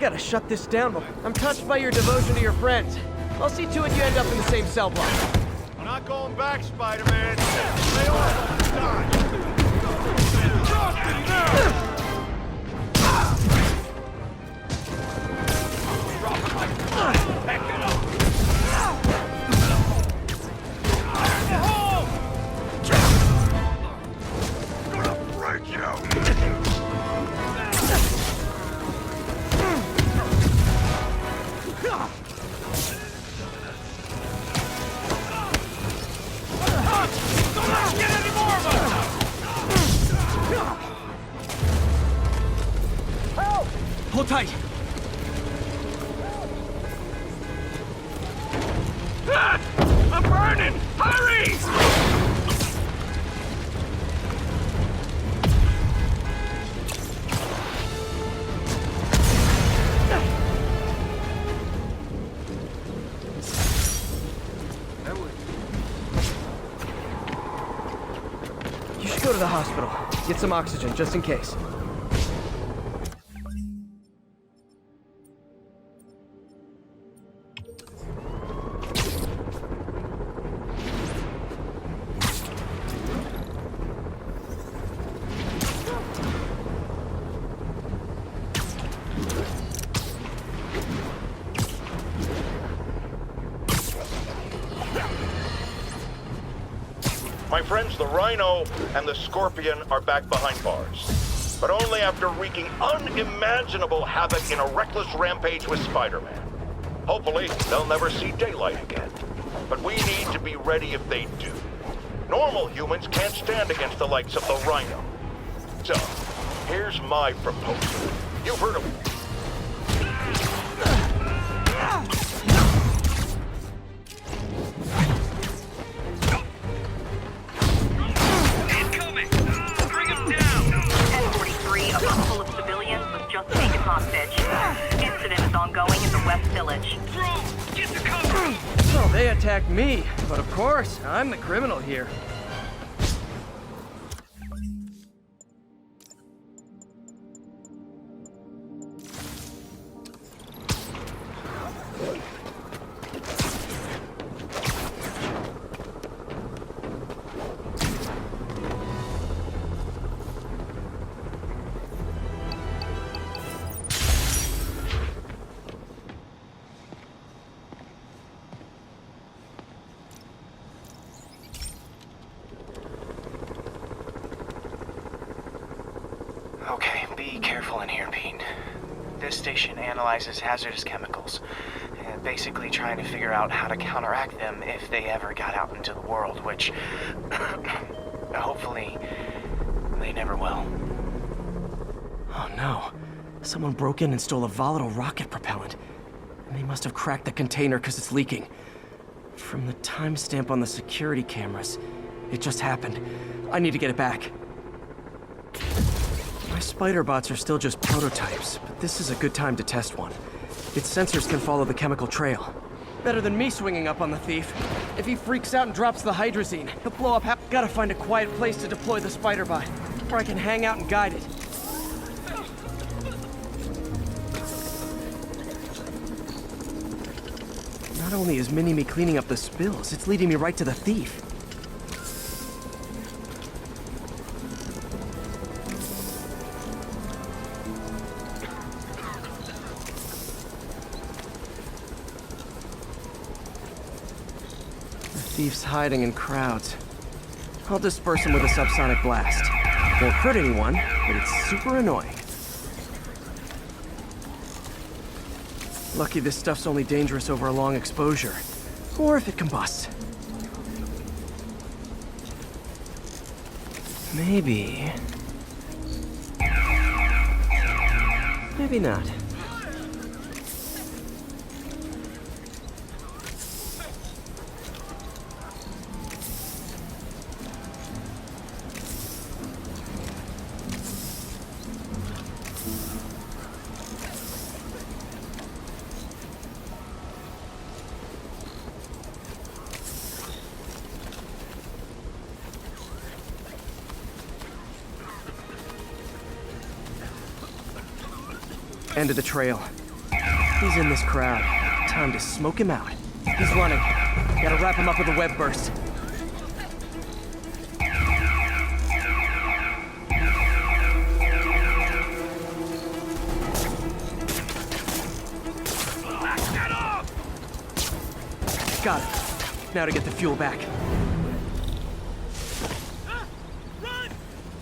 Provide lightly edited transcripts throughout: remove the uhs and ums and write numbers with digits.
gotta shut this down. I'm touched by your devotion to your friends. I'll see to it you end up in the same cell block. I'm not going back, Spider-Man. Stay off the time. Trust now! Back it up! Gonna break you! Get any more of us! Help! Hold tight. Ah! I'm burning! Hurry! You should go to the hospital. Get some oxygen, just in case. My friends, the Rhino and the Scorpion are back behind bars. But only after wreaking unimaginable havoc in a reckless rampage with Spider-Man. Hopefully, they'll never see daylight again. But we need to be ready if they do. Normal humans can't stand against the likes of the Rhino. So, here's my proposal. You've heard of it. Incident is ongoing in the West Village. Get to cover! Well, they attacked me, but of course, I'm the criminal here. Okay, be careful in here, Pete. This station analyzes hazardous chemicals, basically trying to figure out how to counteract them if they ever got out into the world, which hopefully they never will. Oh no. Someone broke in and stole a volatile rocket propellant. And they must have cracked the container because it's leaking. From the timestamp on the security cameras, it just happened. I need to get it back. My spider bots are still just prototypes, but this is a good time to test one. Its sensors can follow the chemical trail. Better than me swinging up on the thief. If he freaks out and drops the hydrazine, he'll blow up. Gotta find a quiet place to deploy the spider bot, where I can hang out and guide it. Not only is Mini-Me cleaning up the spills, it's leading me right to the thief. The thief's hiding in crowds. I'll disperse him with a subsonic blast. Won't hurt anyone, but it's super annoying. Lucky this stuff's only dangerous over a long exposure. Or if it combusts. Maybe... maybe not. End of the trail. He's in this crowd. Time to smoke him out. He's running. Gotta wrap him up with a web burst. Got it. Now to get the fuel back.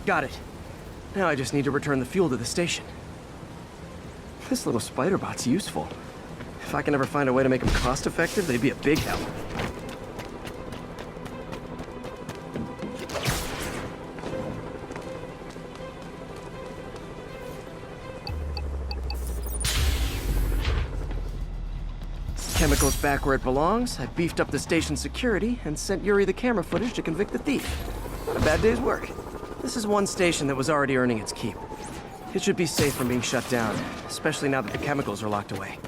Got it. Now I just need to return the fuel to the station. This little spider bot's useful. If I can ever find a way to make them cost-effective, they'd be a big help. Chemicals back where it belongs. I beefed up the station's security and sent Yuri the camera footage to convict the thief. Not a bad day's work. This is one station that was already earning its keep. It should be safe from being shut down, especially now that the chemicals are locked away.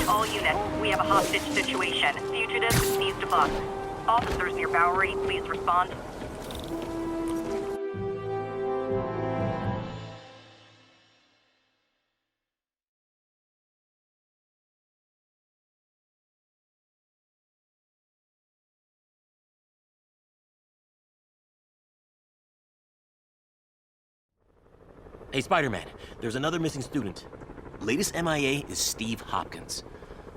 All units, we have a hostage situation. Fugitive seized a bus. Officers near Bowery, please respond. Hey, Spider-Man, there's another missing student. Latest MIA is Steve Hopkins.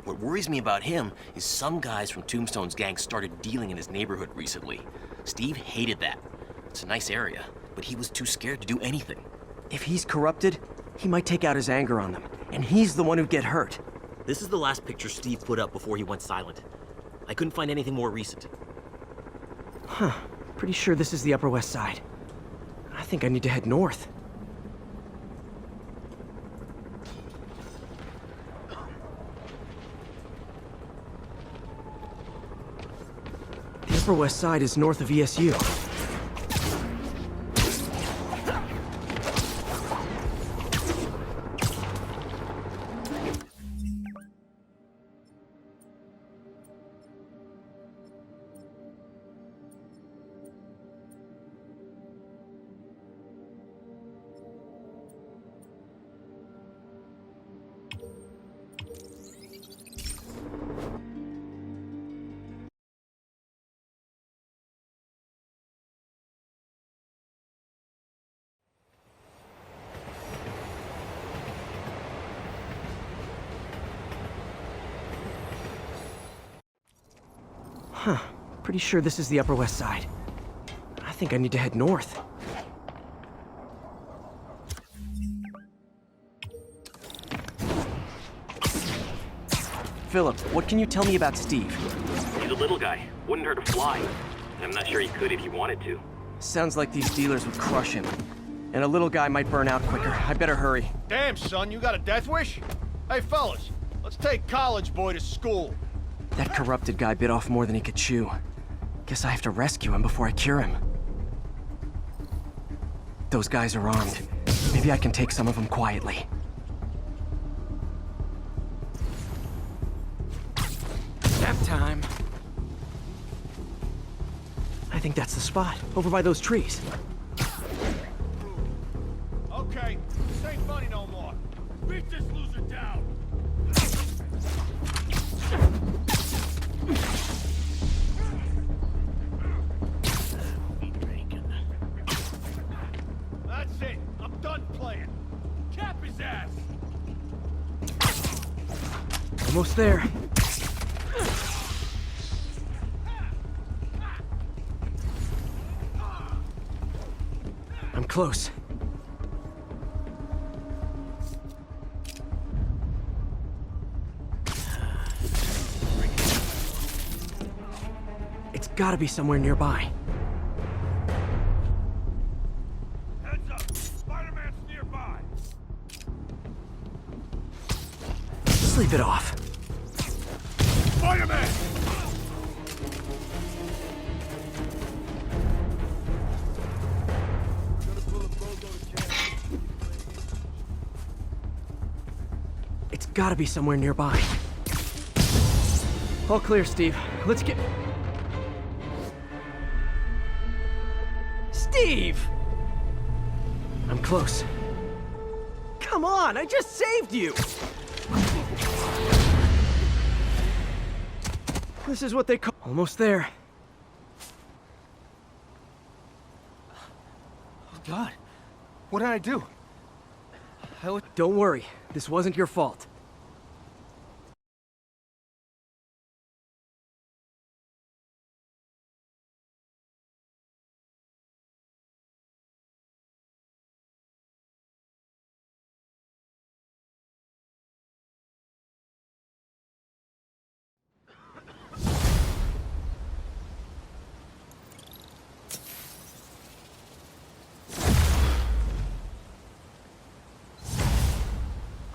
What worries me about him is some guys from Tombstone's gang started dealing in his neighborhood recently. Steve hated that. It's a nice area, but he was too scared to do anything. If he's corrupted, he might take out his anger on them, and he's the one who'd get hurt. This is the last picture Steve put up before he went silent. I couldn't find anything more recent. Huh. Pretty sure this is the Upper West Side. I think I need to head north. The Upper West Side is north of ESU. Huh. Pretty sure this is the Upper West Side. I think I need to head north. Philip, what can you tell me about Steve? He's a little guy. Wouldn't hurt to fly. I'm not sure he could if he wanted to. Sounds like these dealers would crush him. And a little guy might burn out quicker. I better hurry. Damn, son, you got a death wish? Hey, fellas, let's take college boy to school. That corrupted guy bit off more than he could chew. Guess I have to rescue him before I cure him. Those guys are armed. Maybe I can take some of them quietly. Nap time. I think that's the spot, over by those trees. Okay, this ain't funny no more. Beat this loser down. That's it. I'm done playing. Cap his ass. Almost there. I'm close. It's gotta be somewhere nearby. Heads up. Spider-Man's nearby. Sleep it off. Spider-Man! gotta be somewhere nearby. All clear, Steve. Let's get... Steve! I'm close. Come on, I just saved you! This is what they call... Almost there. Oh, God. What did I do? Don't worry. This wasn't your fault.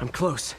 I'm close.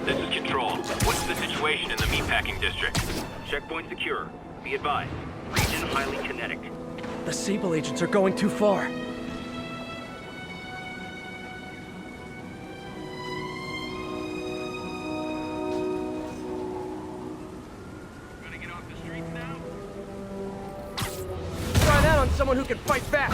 This is Control. What's the situation in the meatpacking district? Checkpoint secure. Be advised. Region highly kinetic. The Sable agents are going too far. Gonna get off the streets now? Try that on someone who can fight back.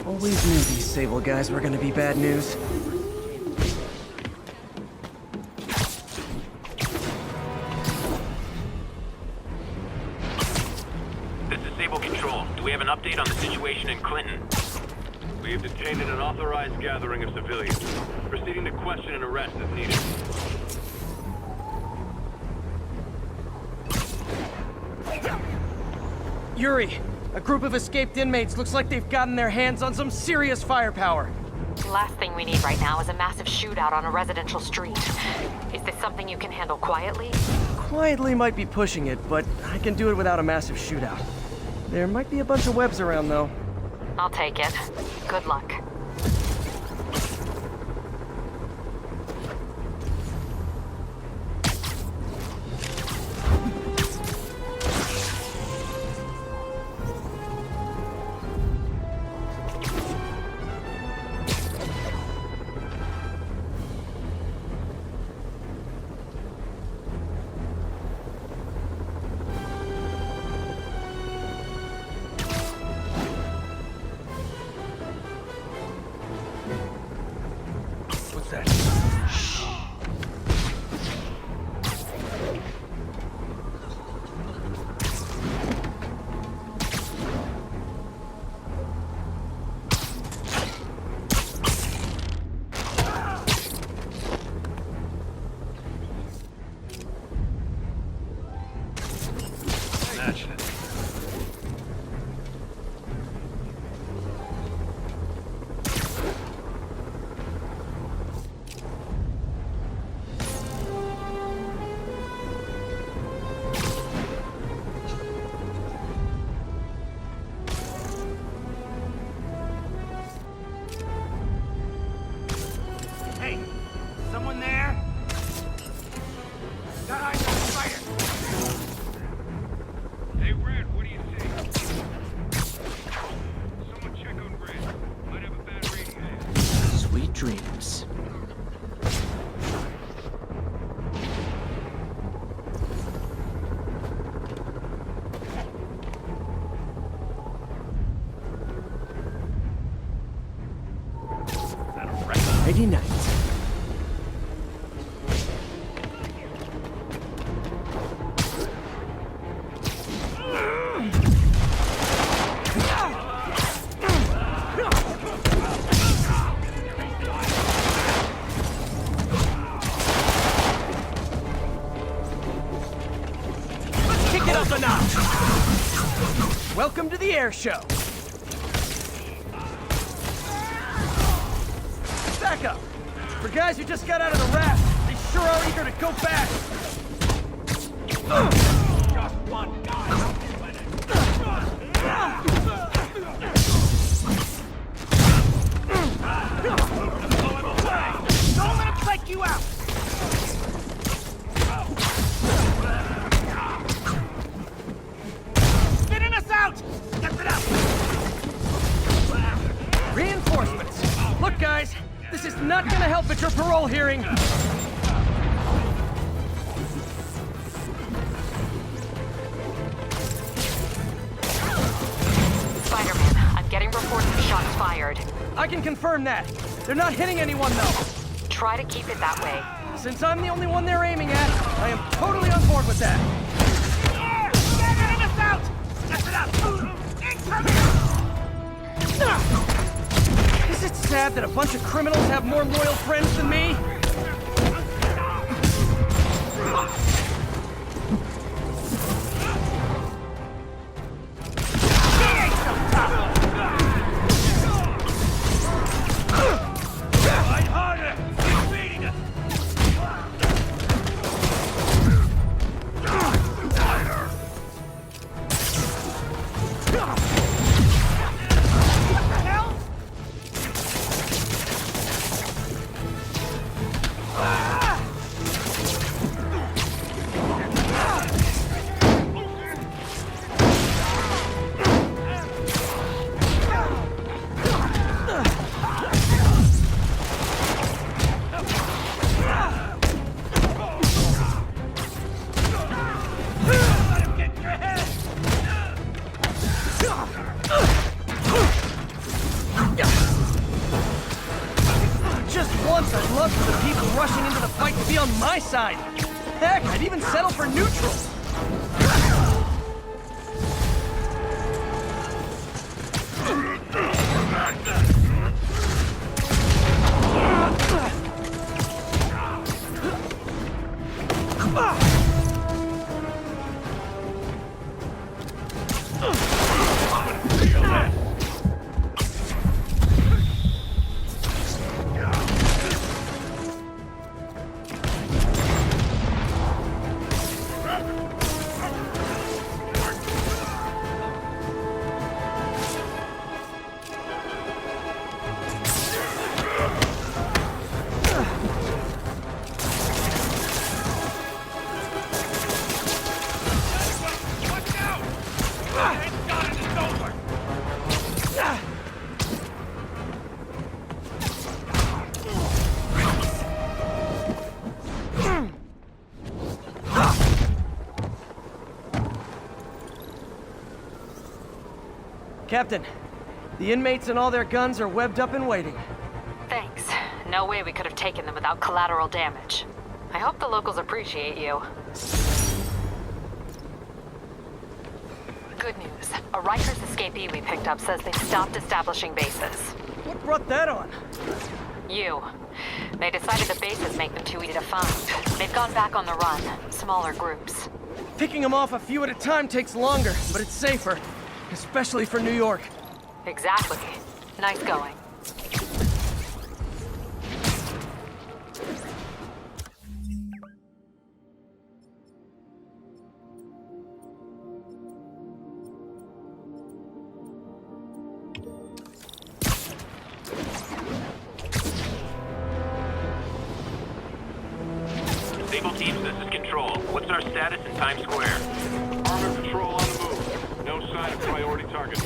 Always knew these Sable guys were gonna be bad news. This is Sable Control. Do we have an update on the situation in Clinton? We have detained an unauthorized gathering of civilians. Proceeding to question and arrest as needed. Yuri, a group of escaped inmates looks like they've gotten their hands on some serious firepower. Last thing we need right now is a massive shootout on a residential street. Is this something you can handle quietly? Quietly might be pushing it, but I can do it without a massive shootout. There might be a bunch of webs around, though. I'll take it. Good luck. Nighty night. Kick it up a notch! Welcome to the air show. Back up. For guys who just got out of the raft, they sure are eager to go back. Just one guy. Don't let him psych you out. Spinning us out. Get it up. Reinforcements. Look, guys. This is not gonna help at your parole hearing. Spider-Man, I'm getting reports of shots fired. I can confirm that. They're not hitting anyone, though. Try to keep it that way. Since I'm the only one they're aiming at, I am totally on board with that. Getting us out! Get it up! Is it sad that a bunch of criminals have more loyal friends than me? Fight harder! Keep beating us! Just once, I'd love for the people rushing into the fight to be on my side. Heck, I'd even settle for neutral. Captain, the inmates and all their guns are webbed up and waiting. Thanks. No way we could have taken them without collateral damage. I hope the locals appreciate you. Good news. A Rikers escapee we picked up says they've stopped establishing bases. What brought that on? You. They decided the bases make them too easy to find. They've gone back on the run. Smaller groups. Picking them off a few at a time takes longer, but it's safer. Especially for New York. Exactly. Nice going. Sable teams, this is Control. What's our status in Times Square? Armored patrol on the move. No sign of priority target.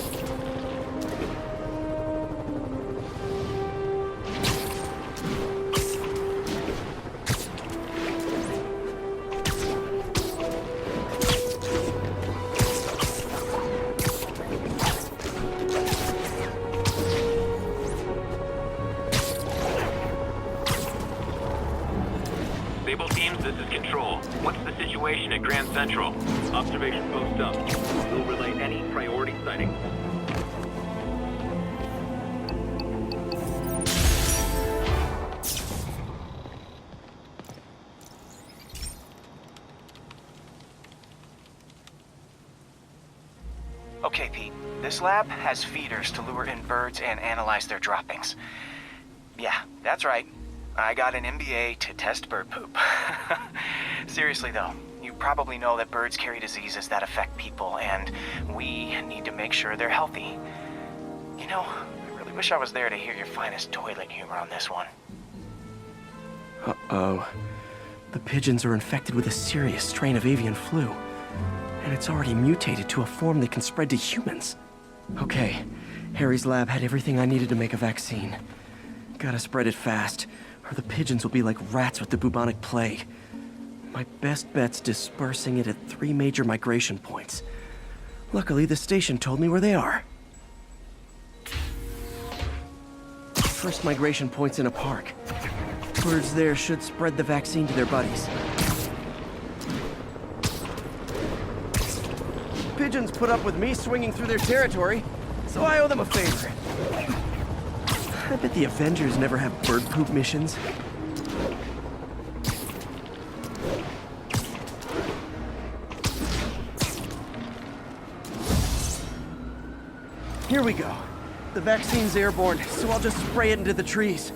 Control. Observation post up. We'll relay any priority sightings. Okay, Pete. This lab has feeders to lure in birds and analyze their droppings. Yeah, that's right. I got an MBA to test bird poop. Seriously though, you probably know that birds carry diseases that affect people, and we need to make sure they're healthy. You know, I really wish I was there to hear your finest toilet humor on this one. Uh-oh. The pigeons are infected with a serious strain of avian flu. And it's already mutated to a form that can spread to humans. Okay, Harry's lab had everything I needed to make a vaccine. Gotta spread it fast, or the pigeons will be like rats with the bubonic plague. My best bet's dispersing it at 3 major migration points. Luckily, the station told me where they are. First migration point's in a park. Birds there should spread the vaccine to their buddies. Pigeons put up with me swinging through their territory, so I owe them a favor. I bet the Avengers never have bird poop missions. Here we go. The vaccine's airborne, so I'll just spray it into the trees.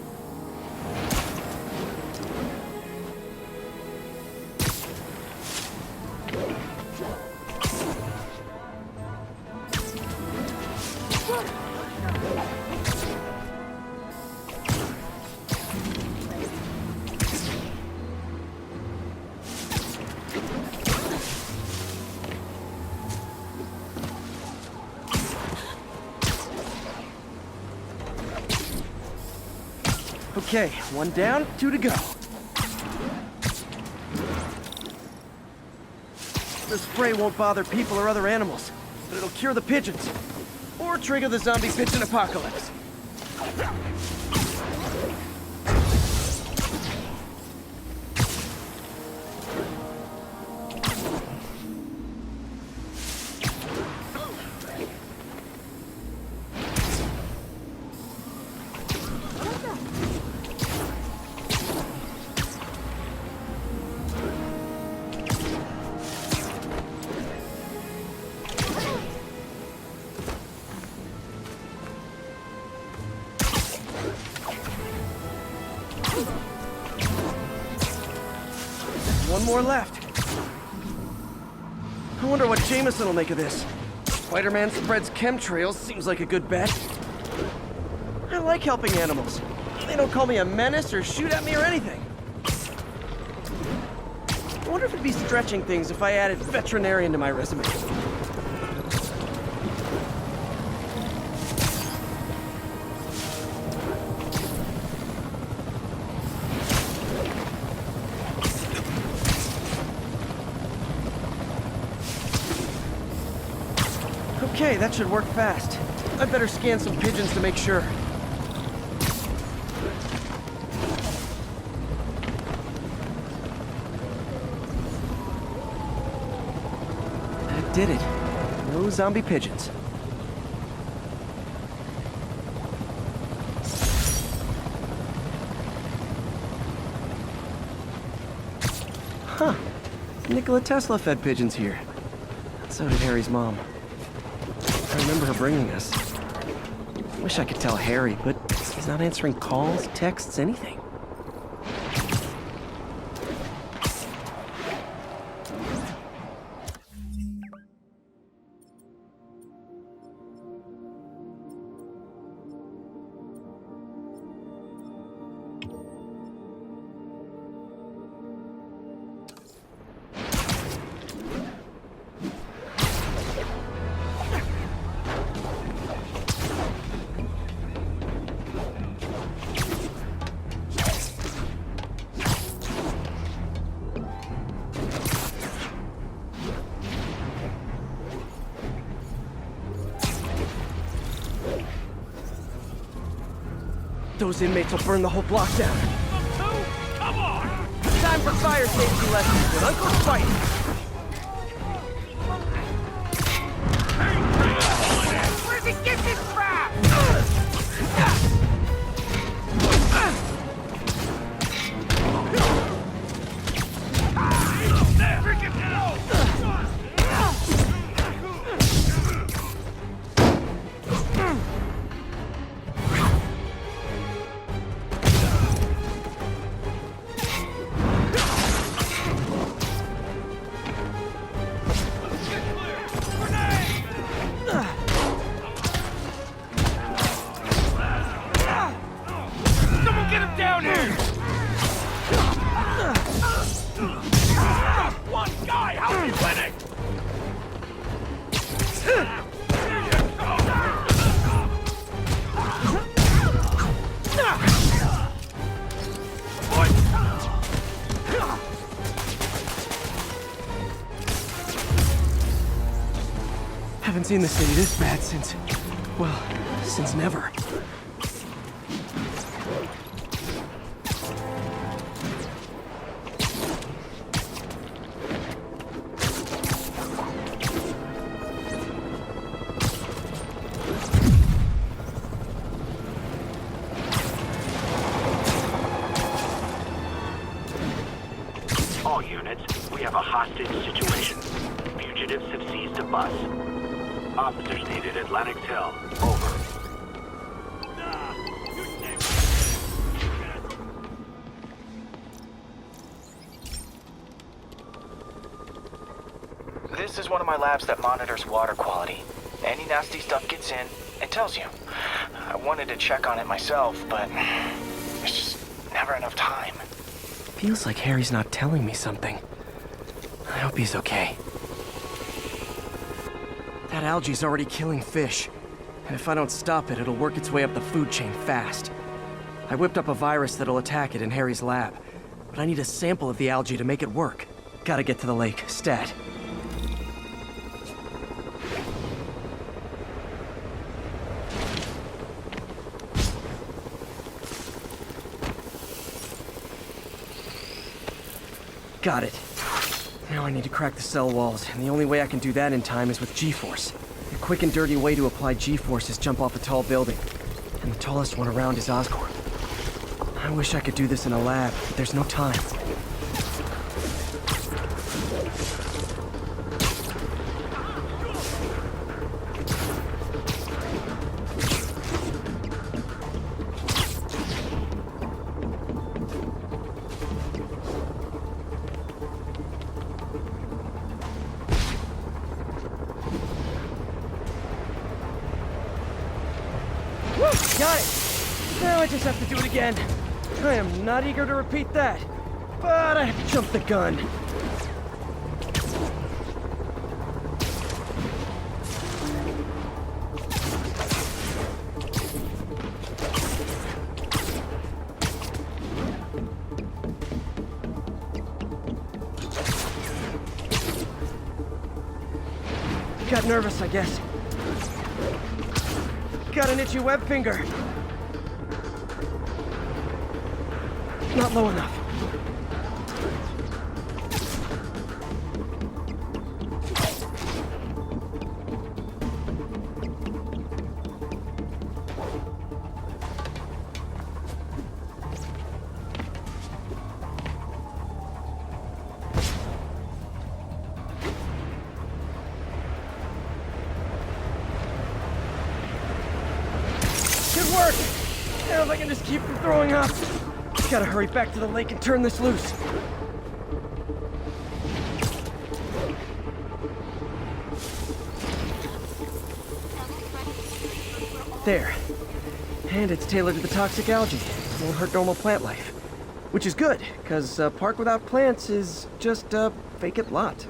Okay, 1 down, 2 to go. The spray won't bother people or other animals, but it'll cure the pigeons. Or trigger the zombie pigeon apocalypse. One more left. I wonder what Jameson will make of this. Spider-Man spreads chemtrails seems like a good bet. I like helping animals. They don't call me a menace or shoot at me or anything. I wonder if it'd be stretching things if I added veterinarian to my resume. Okay, that should work fast. I'd better scan some pigeons to make sure. That did it. No zombie pigeons. Huh. Nikola Tesla fed pigeons here. So did Harry's mom. I remember her bringing us. Wish I could tell Harry, but he's not answering calls, texts, anything. Those inmates will burn the whole block down. Come on! Time for fire safety lessons with Uncle Spike. Haven't seen the city this bad since... well, since never. All units, we have a hostage situation. Fugitives have seized a bus. Officers needed at Lenox Hill. Over. This is one of my labs that monitors water quality. Any nasty stuff gets in, it tells you. I wanted to check on it myself, but there's just never enough time. Feels like Harry's not telling me something. I hope he's okay. That algae's already killing fish. And if I don't stop it, it'll work its way up the food chain fast. I whipped up a virus that'll attack it in Harry's lab. But I need a sample of the algae to make it work. Gotta get to the lake, stat. Got it. Now I need to crack the cell walls, and the only way I can do that in time is with G-force. A quick and dirty way to apply G-force is jump off a tall building. And the tallest one around is Oscorp. I wish I could do this in a lab, but there's no time. Got it! Now I just have to do it again. I am not eager to repeat that, but I have to jump the gun. Got nervous, I guess. Got an itchy web finger. Not low enough. Good work! Now if I can just keep from throwing up. Gotta hurry back to the lake and turn this loose. There. And it's tailored to the toxic algae. Won't hurt normal plant life. Which is good, because a park without plants is just a vacant lot.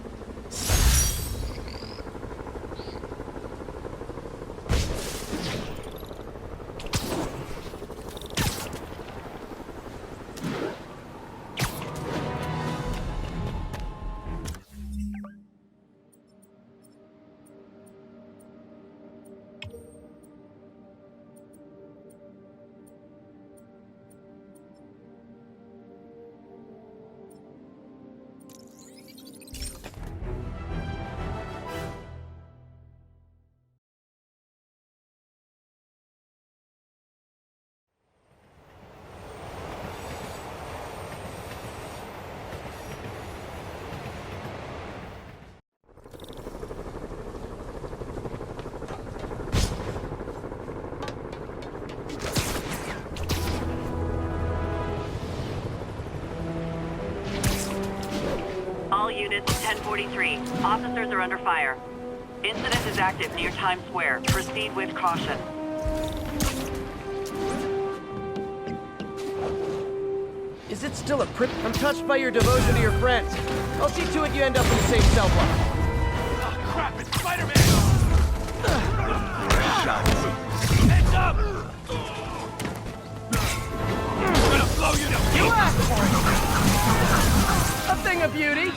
All units, 1043. Officers are under fire. Incident is active near Times Square. Proceed with caution. Is it still a prick? I'm touched by your devotion to your friends. I'll see to it you end up in the same cell block. Oh, crap, it's Spider-Man! Heads up! I'm gonna blow you to You asked for it! A thing of beauty!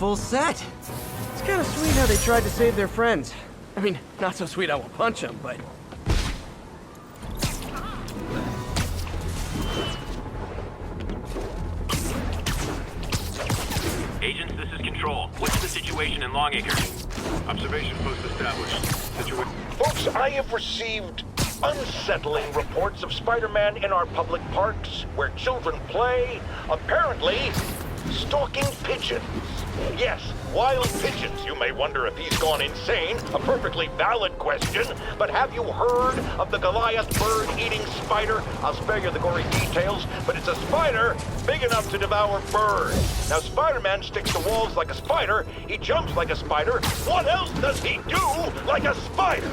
full set. It's kind of sweet how they tried to save their friends. I mean, not so sweet I will punch them, but... Agents, this is Control. What's the situation in Longacre? Observation post established. Folks, I have received unsettling reports of Spider-Man in our public parks, where children play, apparently stalking pigeons. Yes, wild pigeons. You may wonder if he's gone insane. A perfectly valid question. But have you heard of the Goliath bird-eating spider? I'll spare you the gory details, but it's a spider big enough to devour birds. Now, Spider-Man sticks to walls like a spider. He jumps like a spider. What else does he do like a spider?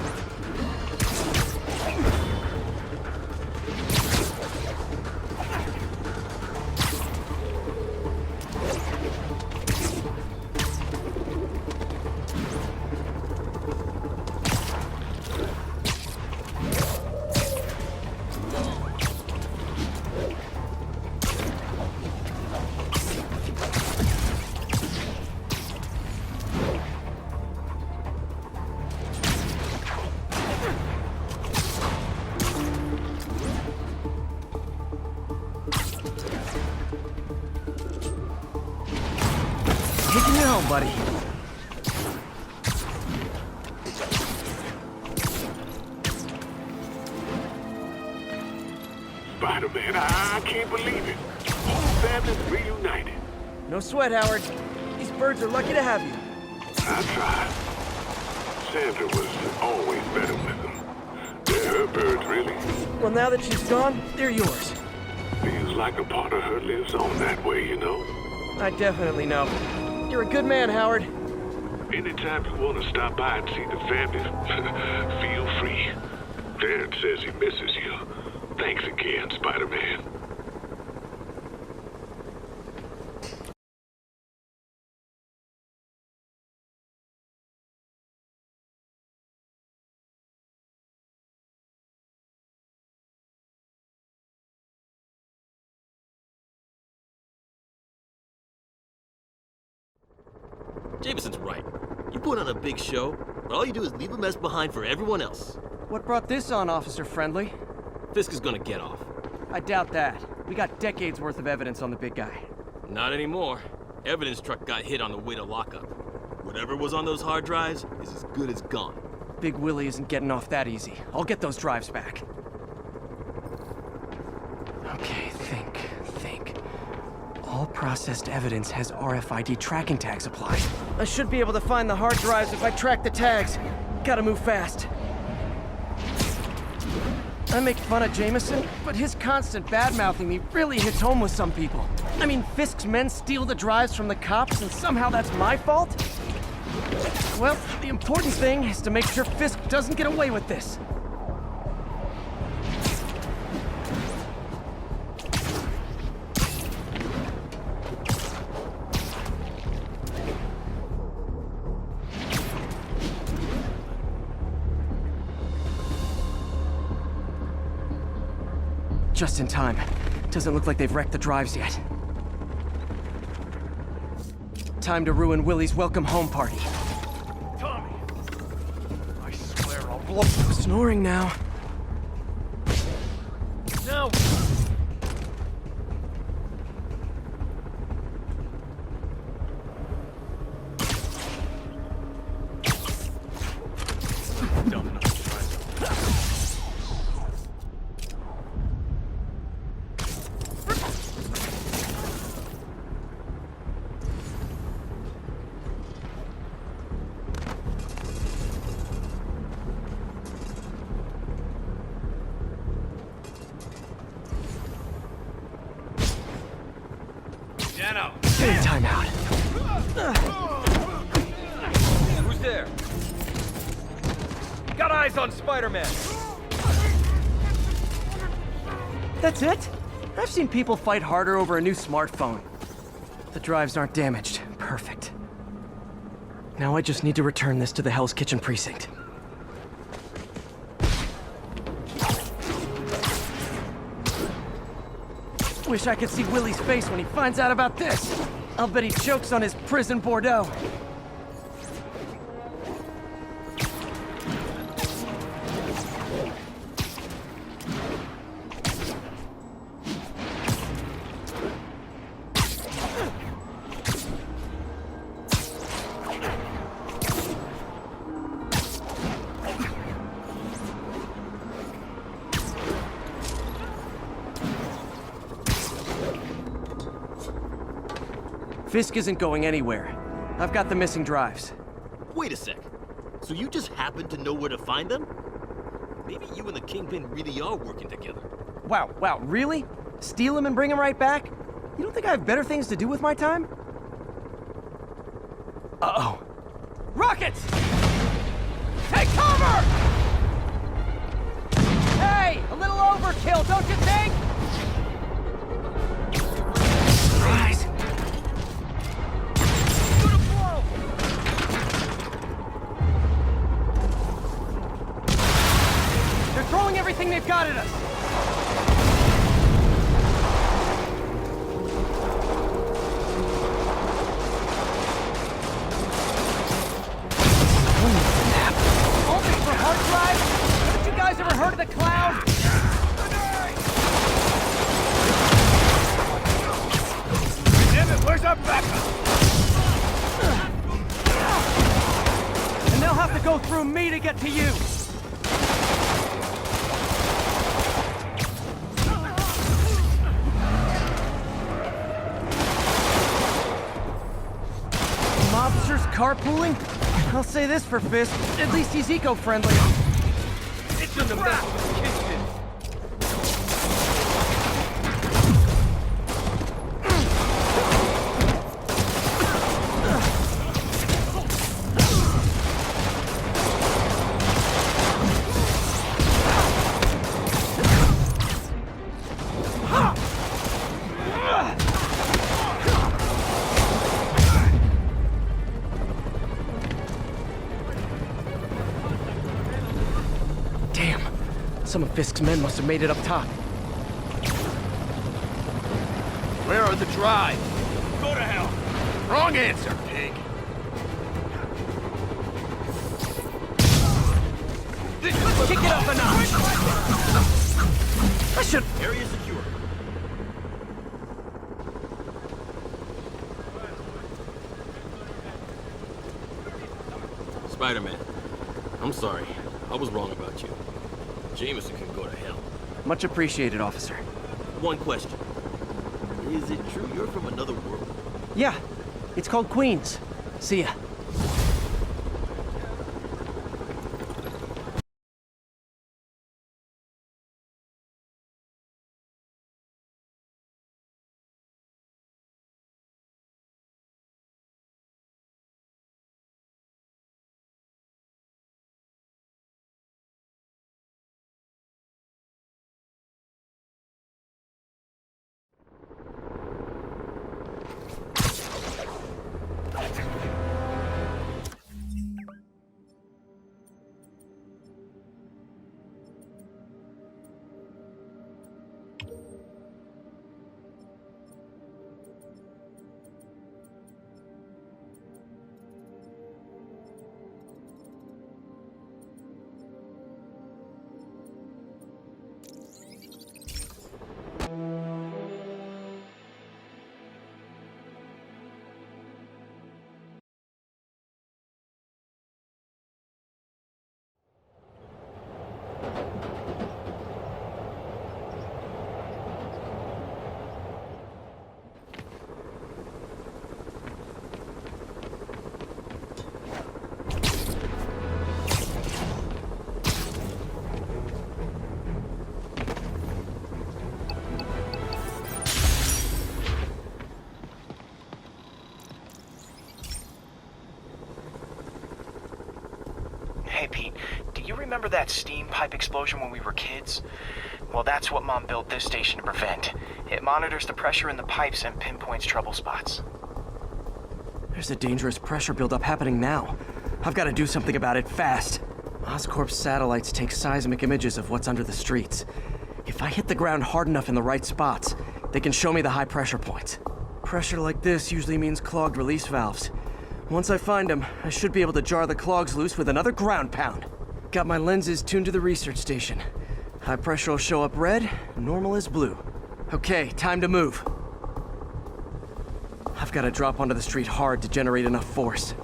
Taking you home, buddy. Spider-Man, I can't believe it. Whole family's reunited. No sweat, Howard. These birds are lucky to have you. I tried. Sandra was always better with them. They're her birds, really. Well, now that she's gone, they're yours. Feels like a part of her lives on that way, you know? I definitely know. You're a good man, Howard. Anytime you want to stop by and see the family, feel free. Darren says he misses you. Thanks again, Spider-Man. Jameson's right. You put on a big show, but all you do is leave a mess behind for everyone else. What brought this on, Officer Friendly? Fisk is gonna get off. I doubt that. We got decades worth of evidence on the big guy. Not anymore. Evidence truck got hit on the way to lockup. Whatever was on those hard drives is as good as gone. Big Willie isn't getting off that easy. I'll get those drives back. Okay, think. All processed evidence has RFID tracking tags applied. I should be able to find the hard drives if I track the tags. Gotta move fast. I make fun of Jameson, but his constant bad-mouthing me really hits home with some people. I mean, Fisk's men steal the drives from the cops, and somehow that's my fault? Well, the important thing is to make sure Fisk doesn't get away with this. Just in time. Doesn't look like they've wrecked the drives yet. Time to ruin Willie's welcome home party. Tommy! I swear I'll blow... Snoring now. No! Dumb enough to try something. Getting time out. Who's there? Got eyes on Spider-Man! That's it? I've seen people fight harder over a new smartphone. The drives aren't damaged. Perfect. Now I just need to return this to the Hell's Kitchen precinct. Wish I could see Willie's face when he finds out about this. I'll bet he chokes on his prison Bordeaux. Fisk isn't going anywhere. I've got the missing drives. Wait a sec. So you just happen to know where to find them? Maybe you and the Kingpin really are working together. Wow, really? Steal him and bring him right back? You don't think I have better things to do with my time? Uh-oh. Rockets! Take cover! Hey, a little overkill, don't you think? Rise. They're throwing everything they've got at us. Only for hard drive? Haven't you guys ever heard of the cloud? Damn it, where's our backup? And they'll have to go through me to get to you. Mobsters carpooling? I'll say this for Fisk, at least he's eco-friendly. It's in the mess with the Kingpin. Damn, some of Fisk's men must have made it up top. Where are the drives? Go to hell. Wrong answer, pig. Let's kick it up a notch. I should... Area secure. Spider-Man, I'm sorry. I was wrong about you. Jameson can go to hell. Much appreciated, officer. One question. Is it true you're from another world? Yeah, it's called Queens. See ya. Hey, Pete, do you remember that steam pipe explosion when we were kids? Well, that's what Mom built this station to prevent. It monitors the pressure in the pipes and pinpoints trouble spots. There's a dangerous pressure buildup happening now. I've got to do something about it fast. Oscorp's satellites take seismic images of what's under the streets. If I hit the ground hard enough in the right spots, they can show me the high pressure points. Pressure like this usually means clogged release valves. Once I find them, I should be able to jar the clogs loose with another ground pound. Got my lenses tuned to the research station. High pressure will show up red, normal is blue. Okay, time to move. I've got to drop onto the street hard to generate enough force.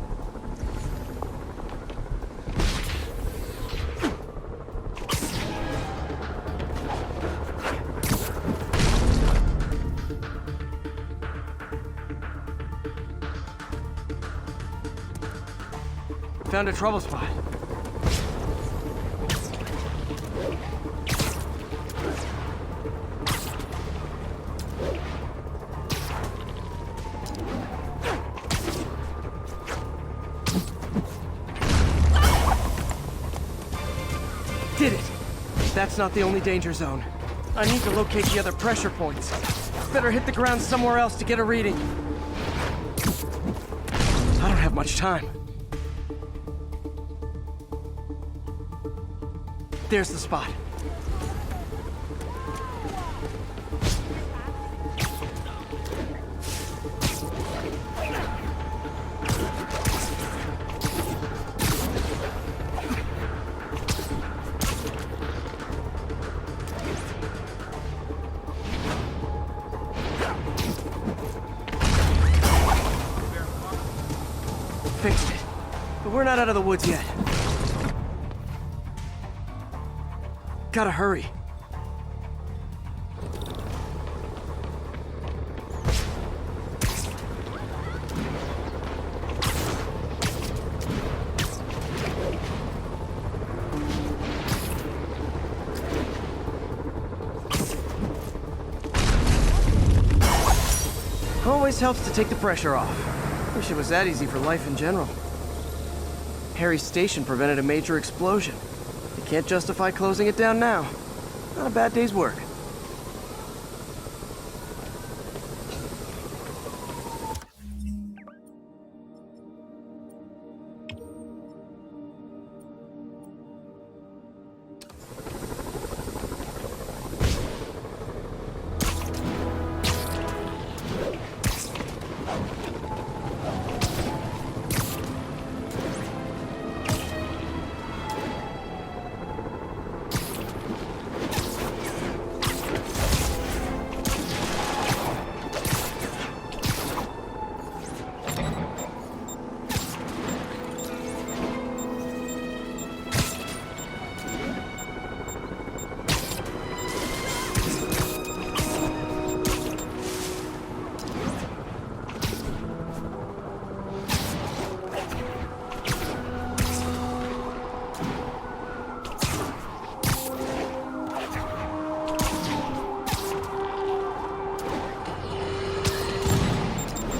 Found a trouble spot. Did it! That's not the only danger zone. I need to locate the other pressure points. Better hit the ground somewhere else to get a reading. I don't have much time. There's the spot. Fixed it. But we're not out of the woods yet. Gotta hurry. Always helps to take the pressure off. Wish it was that easy for life in general. Harry's station prevented a major explosion. Can't justify closing it down now. Not a bad day's work.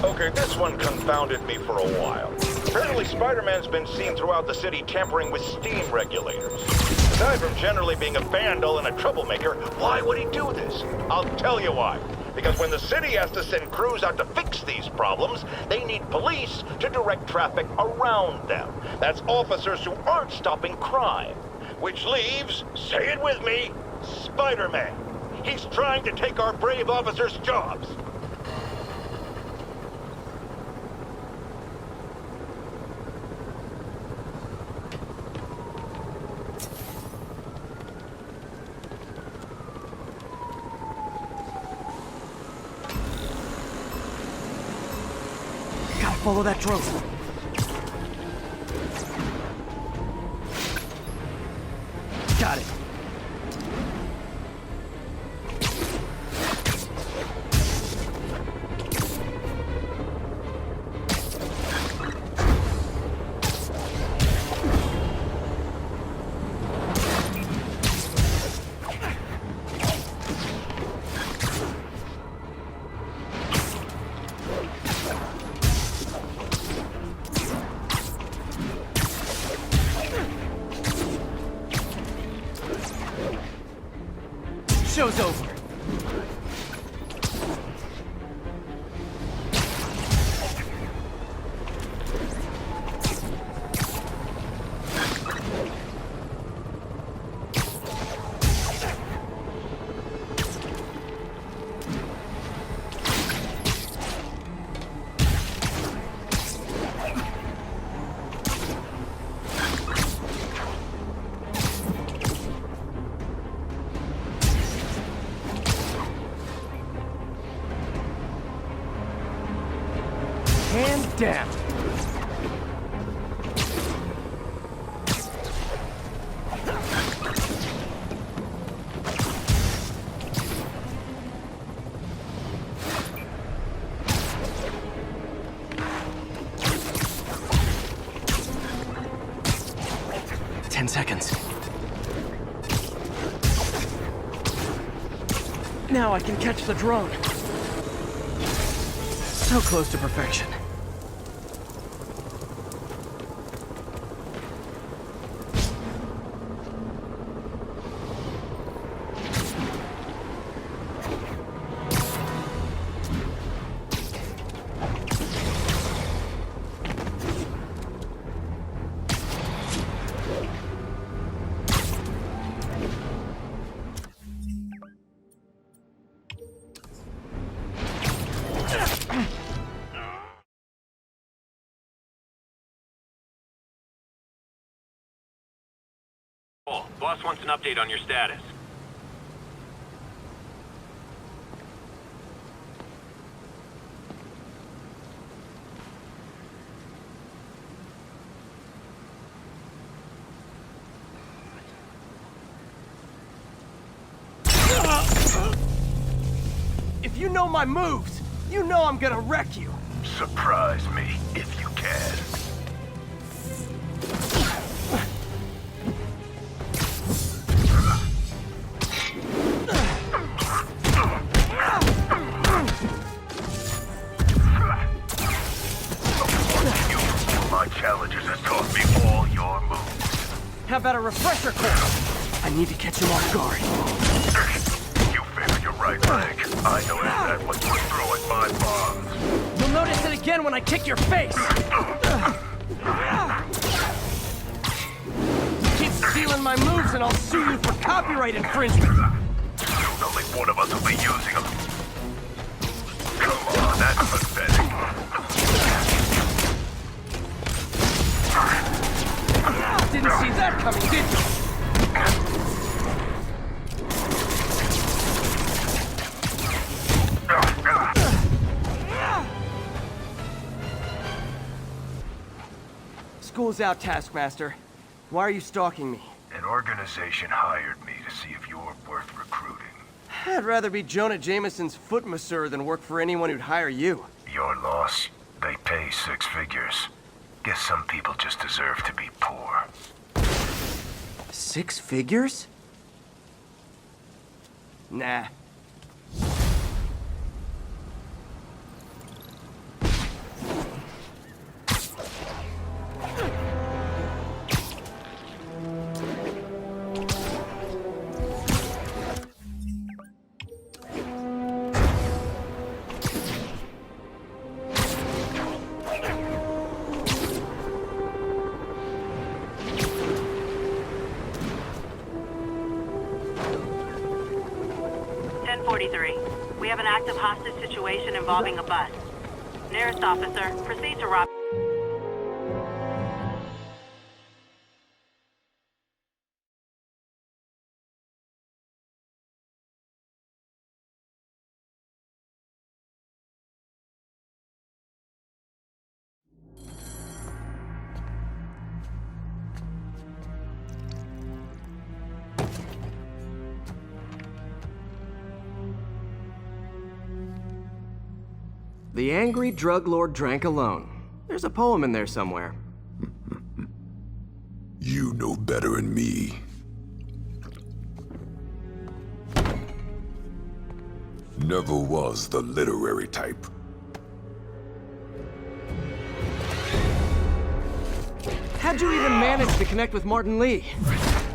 Okay, this one confounded me for a while. Apparently Spider-Man's been seen throughout the city tampering with steam regulators. Aside from generally being a vandal and a troublemaker, why would he do this? I'll tell you why. Because when the city has to send crews out to fix these problems, they need police to direct traffic around them. That's officers who aren't stopping crime. Which leaves, say it with me, Spider-Man. He's trying to take our brave officers' jobs. Follow that drone. Got it. Show's over. damned. Seconds. Now I can catch the drone. So close to perfection. Boss wants an update on your status. If you know my moves, you know I'm gonna wreck you. Surprise me, if you can. My challengers has taught me all your moves. How about a refresher course? I need to catch him off guard. You favor your right leg. I noticed that when you were throwing my bombs. You'll notice it again when I kick your face! Keep stealing my moves and I'll sue you for copyright infringement! Soon only one of us will be using them. Come on, that's pathetic. Didn't see that coming, did you? School's out, Taskmaster. Why are you stalking me? An organization hired me to see if you're worth recruiting. I'd rather be Jonah Jameson's foot masseur than work for anyone who'd hire you. Your loss. They pay 6 figures. Guess some people just deserve to be poor. 6 figures? Nah. We have an active hostage situation involving a bus. Nearest officer, proceed to rob. The angry drug lord drank alone. There's a poem in there somewhere. You know better than me. Never was the literary type. How'd you even manage to connect with Martin Lee?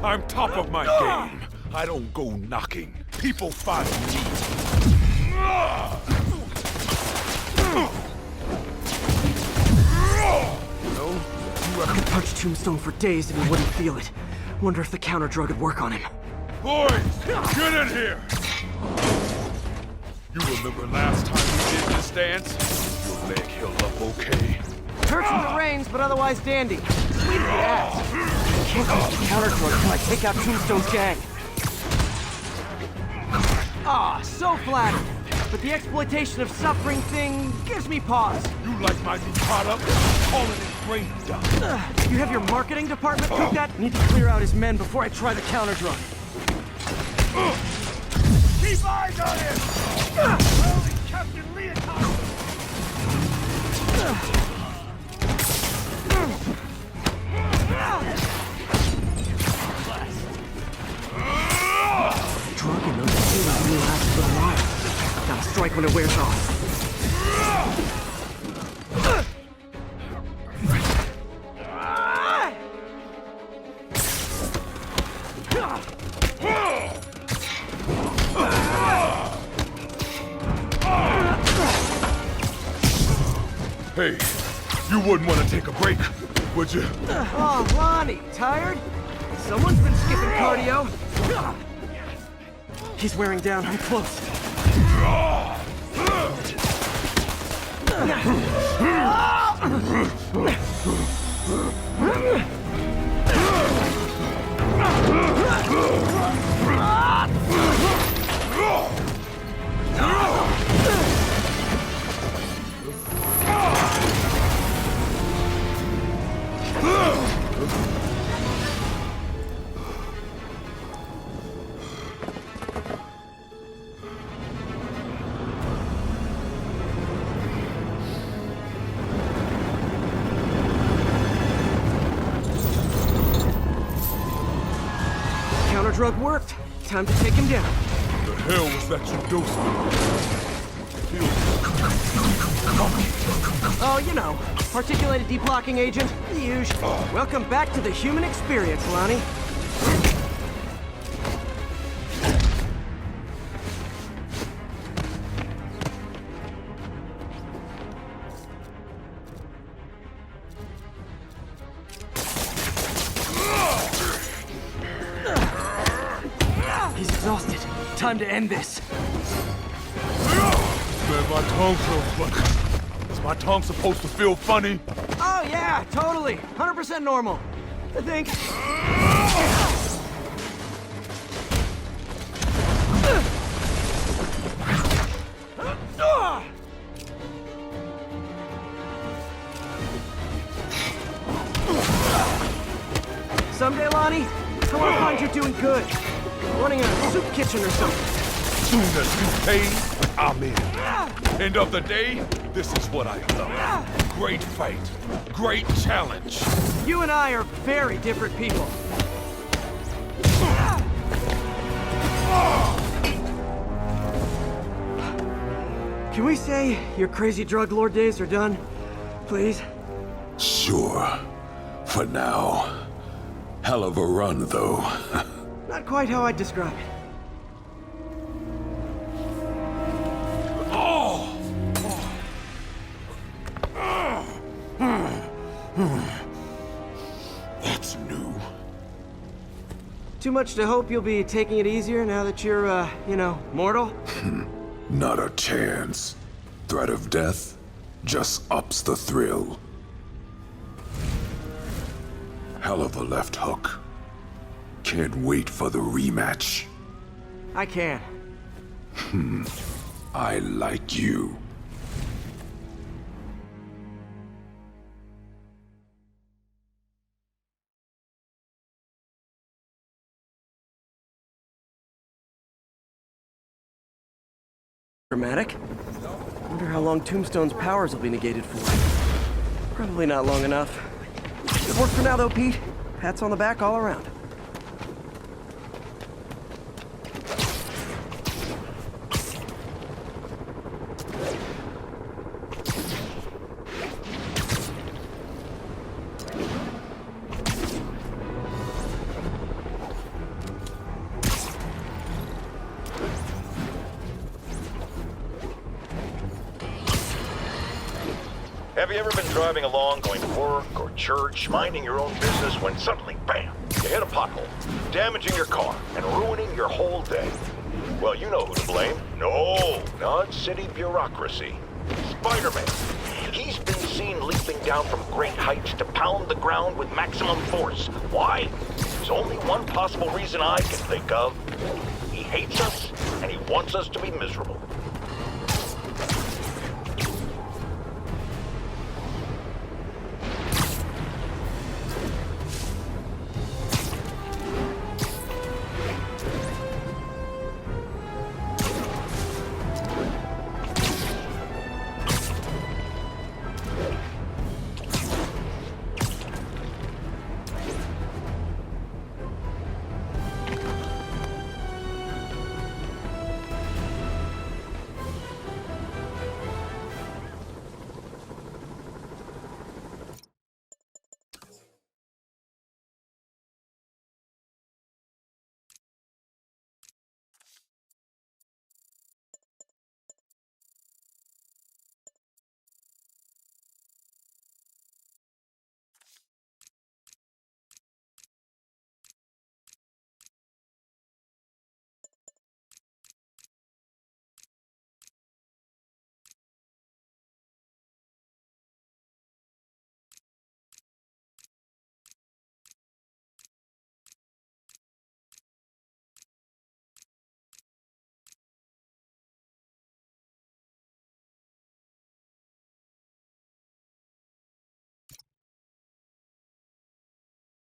I'm top of my game. I don't go knocking. People find me. I could punch Tombstone for days and he wouldn't feel it. Wonder if the counter drug would work on him. Boys, get in here! You remember last time we did this dance? Your leg held up okay. Hurts with the reins, but otherwise dandy. Sweet as the ass. Can't use the counter drug till I take out Tombstone's gang. Ah, so flattered. but the exploitation of suffering thing gives me pause. You like my new product? Calling it brain dump. You have your marketing department cook that? Need to clear out his men before I try the counter drug. Keep eyes on him! Holy Captain Leotard! Drug and those feelings only last for a while. Gotta strike when it wears off. Hey, you wouldn't want to take a break, would you? Oh, Lonnie, tired? Someone's been skipping cardio. He's wearing down. I'm close. Counter drug worked. Time to take him down. The hell was that you dosed me? Oh, you know, particulated deblocking agent, the usual. Welcome back to the human experience, Lonnie. He's exhausted. Time to end this. Man, my tongue feels funny. Is my tongue supposed to feel funny? Oh, yeah, totally. 100% normal. I think. Someday, Lonnie, I want to find you doing good. Running a soup kitchen or something. Soon as you pay, I'm in. End of the day, this is what I love. Great fight. Great challenge. You and I are very different people. Can we say your crazy drug lord days are done? Please? Sure. For now. Hell of a run, though. Not quite how I'd describe it. That's new. Too much to hope you'll be taking it easier now that you're, mortal? Not a chance. Threat of death just ups the thrill. Hell of a left hook. Can't wait for the rematch. I can. I like you. Dramatic? Wonder how long Tombstone's powers will be negated for. Probably not long enough. Good work for now, though, Pete. Pats on the back all around. Have you ever been driving along, going to work or church, minding your own business, when suddenly, bam, you hit a pothole, damaging your car and ruining your whole day? Well, you know who to blame. No, not city bureaucracy. Spider-Man. He's been seen leaping down from great heights to pound the ground with maximum force. Why? There's only one possible reason I can think of. He hates us, and he wants us to be miserable.